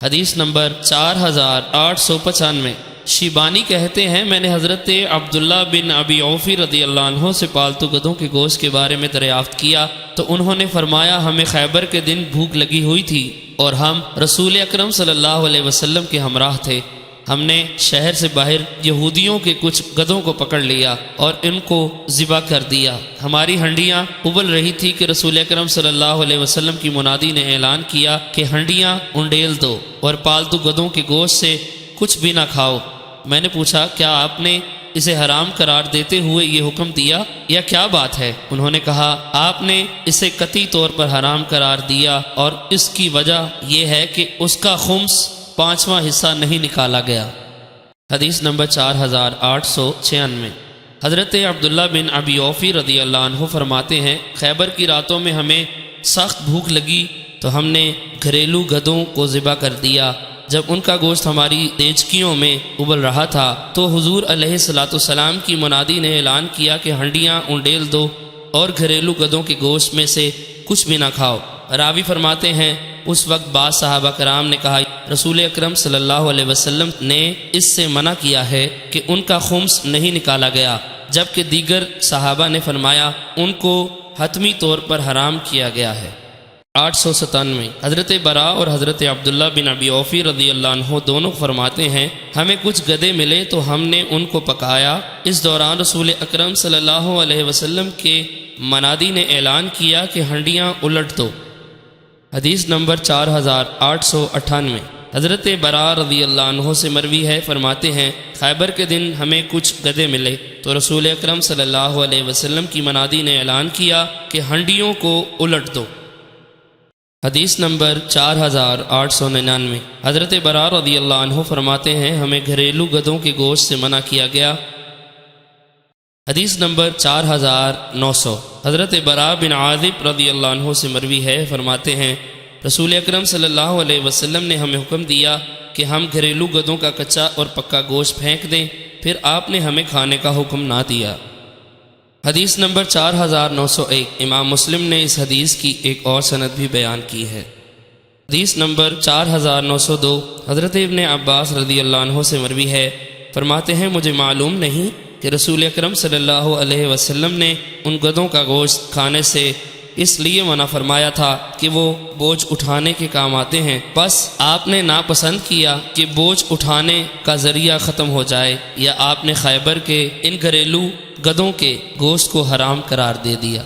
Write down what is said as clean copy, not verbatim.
حدیث نمبر 4895۔ شیبانی کہتے ہیں میں نے حضرت عبداللہ بن ابی اوفی رضی اللہ عنہ سے پالتو گدھوں کے گوشت کے بارے میں دریافت کیا تو انہوں نے فرمایا ہمیں خیبر کے دن بھوک لگی ہوئی تھی اور ہم رسول اکرم صلی اللہ علیہ وسلم کے ہمراہ تھے۔ ہم نے شہر سے باہر یہودیوں کے کچھ گدھوں کو پکڑ لیا اور ان کو ذبح کر دیا۔ ہماری ہنڈیاں ابل رہی تھی کہ رسول اکرم صلی اللہ علیہ وسلم کی منادی نے اعلان کیا کہ ہنڈیاں انڈیل دو اور پالتو گدھوں کے گوشت سے کچھ بھی نہ کھاؤ۔ میں نے پوچھا کیا آپ نے اسے حرام قرار دیتے ہوئے یہ حکم دیا یا کیا بات ہے؟ انہوں نے کہا آپ نے اسے قطعی طور پر حرام قرار دیا اور اس کی وجہ یہ ہے کہ اس کا خمس 5واں حصہ نہیں نکالا گیا۔ حدیث نمبر 4896۔ حضرت عبداللہ بن ابی اوفی رضی اللہ عنہ فرماتے ہیں خیبر کی راتوں میں ہمیں سخت بھوک لگی تو ہم نے گھریلو گدھوں کو ذبح کر دیا۔ جب ان کا گوشت ہماری دیچکیوں میں ابل رہا تھا تو حضور علیہ السلام کی منادی نے اعلان کیا کہ ہنڈیاں انڈیل دو اور گھریلو گدھوں کے گوشت میں سے کچھ بھی نہ کھاؤ۔ راوی فرماتے ہیں اس وقت بعض صحابہ کرام نے کہا رسول اکرم صلی اللہ علیہ وسلم نے اس سے منع کیا ہے کہ ان کا خمس نہیں نکالا گیا، جبکہ دیگر صحابہ نے فرمایا ان کو حتمی طور پر حرام کیا گیا ہے۔ 897۔ حضرت برا اور حضرت عبداللہ بن ابی اوفی رضی اللہ عنہ دونوں فرماتے ہیں ہمیں کچھ گدھے ملے تو ہم نے ان کو پکایا۔ اس دوران رسول اکرم صلی اللہ علیہ وسلم کے منادی نے اعلان کیا کہ ہنڈیاں الٹ دو۔ حدیث نمبر 4898۔ حضرت برا رضی اللہ عنہ سے مروی ہے فرماتے ہیں خیبر کے دن ہمیں کچھ گدھے ملے تو رسول اکرم صلی اللہ علیہ وسلم کی منادی نے اعلان کیا کہ ہنڈیوں کو الٹ دو۔ حدیث نمبر 4899۔ حضرت برا رضی اللہ عنہ فرماتے ہیں ہمیں گھریلو گدھوں کے گوشت سے منع کیا گیا۔ حدیث نمبر 4900۔ حضرت برا بن عازب رضی اللہ عنہ سے مروی ہے فرماتے ہیں رسول اکرم صلی اللہ علیہ وسلم نے ہمیں حکم دیا کہ ہم گھریلو گدھوں کا کچا اور پکا گوشت پھینک دیں، پھر آپ نے ہمیں کھانے کا حکم نہ دیا۔ حدیث نمبر 4901۔ امام مسلم نے اس حدیث کی ایک اور سند بھی بیان کی ہے۔ حدیث نمبر 4902۔ حضرت ابن عباس رضی اللہ عنہ سے مروی ہے فرماتے ہیں مجھے معلوم نہیں کہ رسول اکرم صلی اللہ علیہ وسلم نے ان گدھوں کا گوشت کھانے سے اس لیے منع فرمایا تھا کہ وہ بوجھ اٹھانے کے کام آتے ہیں، بس آپ نے ناپسند کیا کہ بوجھ اٹھانے کا ذریعہ ختم ہو جائے، یا آپ نے خیبر کے ان گھریلو گدھوں کے گوشت کو حرام قرار دے دیا۔